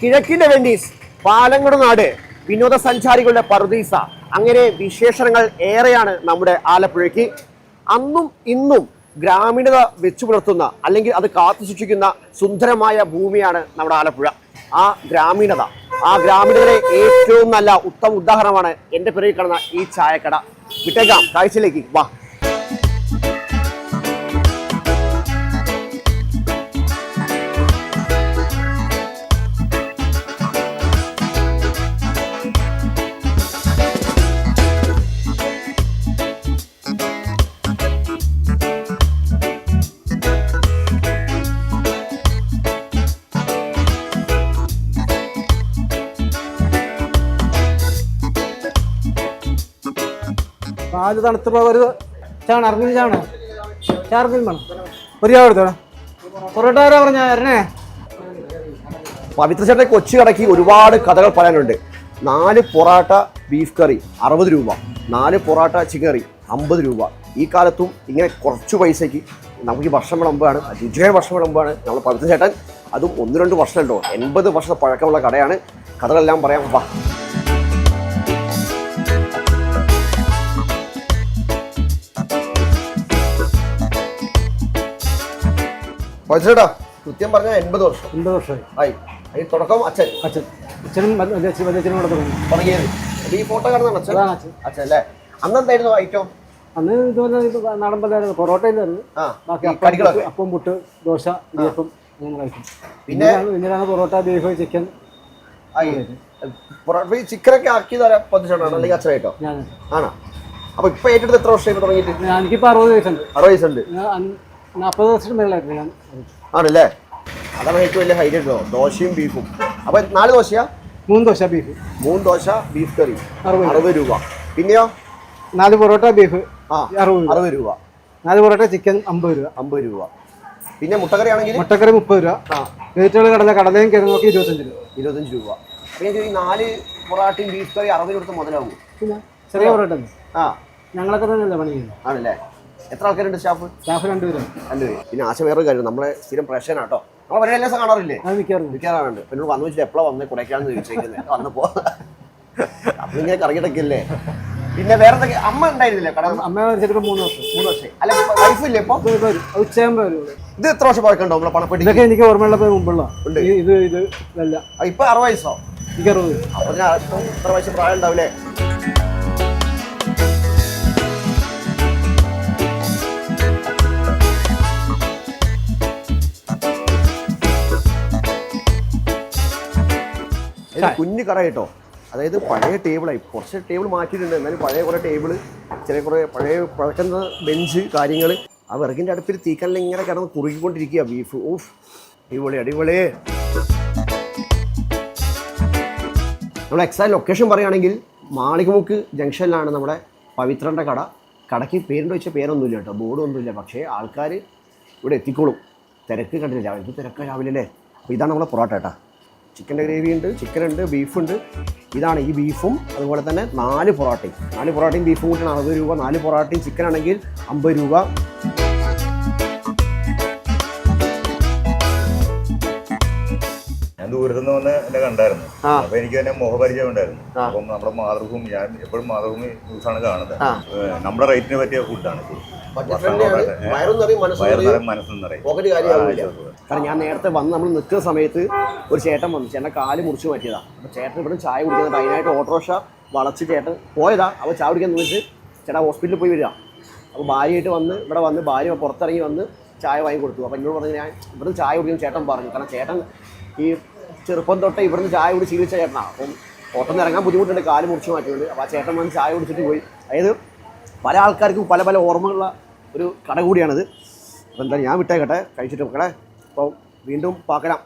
കിഴക്കിന്റെ Venice, പാലങ്ങട് നാട്, വിനോദസഞ്ചാരികളുടെ പറുദീസ, അങ്ങനെ വിശേഷണങ്ങൾ ഏറെയാണ് നമ്മുടെ ആലപ്പുഴയ്ക്ക്. അന്നും ഇന്നും ഗ്രാമീണത വെച്ചു പുലർത്തുന്ന അല്ലെങ്കിൽ അത് കാത്തു സൂക്ഷിക്കുന്ന സുന്ദരമായ ഭൂമിയാണ് നമ്മുടെ ആലപ്പുഴ. ആ ഗ്രാമീണതയുടെ ഏറ്റവും നല്ല ഉത്തമ ഉദാഹരണമാണ് എൻ്റെ പിറകിൽ കാണുന്ന ഈ ചായക്കട. വിട്ടേക്കാം കാഴ്ചയിലേക്ക് വാ. പാല് തണുത്തപ്പോൾ ഒരു ഇറങ്ങി വേണം ഒരു ചായ എടുത്തോളാം. പൊറോട്ട ആരാ പറഞ്ഞ വരണേ? പവിത്ര ചേട്ടൻ കൊച്ചു കടയ്ക്ക് ഒരുപാട് കഥകൾ പറയാനുണ്ട്. 4 പൊറോട്ട ബീഫ് കറി 60 രൂപ, 4 പൊറോട്ട ചിക്കൻ കറി 50 രൂപ. ഈ കാലത്തും ഇങ്ങനെ കുറച്ച് പൈസയ്ക്ക് നമുക്ക് ഭക്ഷണം വിളമ്പാണ്, രുചിയായ ഭക്ഷണം വിളമ്പാണ് നമ്മൾ പവിത്ര ചേട്ടൻ. അതും 1-2 വർഷമുണ്ടോ, 80 വർഷത്തെ പഴക്കമുള്ള കടയാണ്. കഥകളെല്ലാം പറയാം വാ. ചേട്ടാ കൃത്യം പറഞ്ഞാൽ 80 വർഷമായി ആയി. അതിന് തുടക്കം അച്ഛനും തുടങ്ങിയത്. ഈ ഫോട്ടോ കാണുന്നതാണ് അച്ഛൻ അല്ലേ? അന്നെന്തായിരുന്നു ഐറ്റം? അന്ന് ഇതുപോലെ നാടൻ പലഹാരം പൊറോട്ട ഇല്ലായിരുന്നു, ബാക്കി അപ്പം, പുട്ട്, ദോശ, ഇടിയപ്പം അങ്ങനെ കഴിക്കും. പിന്നീടാണ് പൊറോട്ട, ബീഫ്, ചിക്കൻ. ചിക്കനൊക്കെ ആക്കി തരാം പതിച്ചാണോ അല്ലെങ്കിൽ അച്ഛനായിട്ടോ? ആണോ? അപ്പൊ ഇപ്പൊ ഏറ്റെടുത്ത് എത്ര വർഷമായി തുടങ്ങിയിട്ട്? എനിക്കിപ്പോ 60 വയസ്സുണ്ട്. 60 വയസ്സുണ്ട്. 40 വർഷത്തിന് മേളിലായിരുന്നു ഞാൻ. ആണല്ലേ? അതാണ് ഏറ്റവും വലിയ ഹൈലൈറ്റ്. ദോശയും ബീഫും. അപ്പൊ 4 ദോശയാ? 3 ദോശ ബീഫ്. 3 ദോശ ബീഫ് കറി 60 രൂപ. പിന്നെയോ 4 പൊറോട്ട ബീഫ് 60 രൂപ. 4 പൊറോട്ട ചിക്കൻ 50 രൂപ. 50 രൂപ. പിന്നെ മുട്ടക്കറി ആണെങ്കിൽ മുട്ടക്കറി 30 രൂപ. വെജിറ്റബിൾ കടലയും കിഴങ്ങൊക്കെ 25 രൂപ. 25 രൂപ. അപ്പൊ ഞാൻ ചോദിക്കും 4 പൊറാട്ടയും ബീഫ് കറി 60 കൊടുത്ത് മുതലാവും? പിന്നെ ചെറിയ പൊറോട്ട ഞങ്ങളൊക്കെ തന്നെയല്ലേ പണി ചെയ്യുന്നത്. ആണല്ലേ? എത്ര ആൾക്കാരുണ്ട് സ്റ്റാഫ്? 2 പേര്. പിന്നെ ആശ വേറൊരു കാര്യം, നമ്മളെ സ്ഥിരം പ്രേക്ഷകനാട്ടോ. നമ്മൾ വരെ എല്ലാ ദിവസം കാണാറില്ലേ? മിക്കാറുണ്ട്. പിന്നെ വന്നു വെച്ചിട്ട് എപ്പോഴാണ് വന്ന് കുടയ്ക്കാന്ന് ചോദിച്ചേക്കുന്നത് വന്നപ്പോ. അപ്പൊ ഇങ്ങനെ കറങ്ങിട്ടൊക്കെയല്ലേ. പിന്നെ വേറെ എന്തൊക്കെ? അമ്മ ഉണ്ടായിരുന്നില്ലേ കട? അമ്മ മരിച്ചിട്ട് 3 വർഷം. അല്ല വൈഫില്ലേ ഇപ്പൊ? ഉച്ചയാകുമ്പോ വരും. ഇത് എത്ര വർഷം പഴക്കണ്ടോ നമ്മളെ പണപ്പെട്ടി? ഇതൊക്കെ എനിക്ക് ഓർമ്മയുള്ളപ്പോ മുമ്പുള്ള ഇത് ഇപ്പൊ 60 വയസ്സോ? എനിക്ക് 60. അപ്പൊ എത്ര വയസ്സ് പ്രായം ഉണ്ടാവില്ലേ? കുഞ്ഞു കട കേട്ടോ. അതായത് പഴയ ടേബിളായി, കുറച്ച് ടേബിൾ മാറ്റിയിട്ടുണ്ട്, എന്നാലും പഴയ കുറേ ടേബിള്, കുറേ പഴയ പഴക്കുന്ന ബെഞ്ച് കാര്യങ്ങൾ. ആ വിറകിൻ്റെ അടുപ്പിൽ തീക്കല്ലിൽ ഇങ്ങനെ കിടന്ന് കുറുകിക്കൊണ്ടിരിക്കുക ബീഫ്. ഓഫ്, അടിപൊളി. നമ്മൾ എക്സാക്ട് ലൊക്കേഷൻ പറയുകയാണെങ്കിൽ മാളികമുക്ക് ജംഗ്ഷനിലാണ് നമ്മുടെ പവിത്രൻ്റെ കട. കടയ്ക്ക് പേരുണ്ടോ വെച്ചാൽ പേരൊന്നുമില്ല കേട്ടോ, ബോർഡൊന്നുമില്ല. പക്ഷേ ആൾക്കാർ ഇവിടെ എത്തിക്കോളും. തിരക്ക് കണ്ടില്ല, ഇത് തിരക്ക് രാവിലെ അല്ലേ. അപ്പോൾ ഇതാണ് നമ്മളെ പൊറോട്ട കേട്ടോ. ചിക്കൻ്റെ ഗ്രേവി ഉണ്ട്, ചിക്കനുണ്ട്, ബീഫുണ്ട്. ഇതാണ് ഈ ബീഫും അതുപോലെ തന്നെ 4 പൊറോട്ടയും ബീഫും കൂട്ടിയാണ് 60 രൂപ. 4 പൊറോട്ടയും ചിക്കനാണെങ്കിൽ 50 രൂപ. ഞാൻ ദൂരത്തുനിന്ന് വന്ന് എന്നെ കണ്ടായിരുന്നു. അപ്പൊ എനിക്ക് തന്നെ മുഖപരിചയം ഉണ്ടായിരുന്നു. അപ്പം നമ്മുടെ മാതൃഭൂമി, ഞാൻ എപ്പോഴും മാതൃഭൂമി ന്യൂസാണ് കാണുന്നത്. നമ്മുടെ റേറ്റിന് പറ്റിയ ഫുഡാണ്. കാരണം ഞാൻ നേരത്തെ വന്ന് നമ്മൾ നിൽക്കുന്ന സമയത്ത് ഒരു ചേട്ടൻ വന്നു. ചേട്ടൻ കാല് മുറിച്ച് മാറ്റിയതാണ്. അപ്പോൾ ചേട്ടൻ ഇവിടെ ചായ കുടിക്കുന്നത് അതിനായിട്ട് ഓട്ടോറിക്ഷ വളച്ച് ചേട്ടൻ പോയതാ. അപ്പോൾ ചായ കുടിക്കാൻ നിന്നിട്ട് ചേട്ടാ ഹോസ്പിറ്റലിൽ പോയി വരിക. അപ്പോൾ ഭാര്യയായിട്ട് ഇവിടെ വന്ന് ഭാര്യ പുറത്തിറങ്ങി വന്ന് ചായ വാങ്ങി കൊടുത്തു. അപ്പോൾ എന്നോട് പറഞ്ഞ് ഞാൻ ഇവിടുന്ന് ചായ കുടിക്കുന്ന ചേട്ടൻ പറഞ്ഞു. കാരണം ചേട്ടൻ ഈ ചെറുപ്പം തൊട്ടേ ഇവിടുന്ന് ചായ കുടി ശീലിച്ച ചേട്ടനാണ്. അപ്പം ഓട്ടം ഇറങ്ങാൻ ബുദ്ധിമുട്ടുണ്ട്, കാല് മുറിച്ച് മാറ്റിയുണ്ട്. അപ്പോൾ ആ ചേട്ടൻ വന്ന് ചായ കുടിച്ചിട്ട് പോയി. അതായത് പല ആൾക്കാർക്കും പല ഓർമ്മകളുള്ള ഒരു കട കൂടിയാണിത്. അപ്പോൾ എന്തായാലും ഞാൻ വിട്ടേക്കട്ടെ, കഴിച്ചിട്ട് വെക്കട്ടെ. അപ്പോൾ വീണ്ടും പാക്കണം.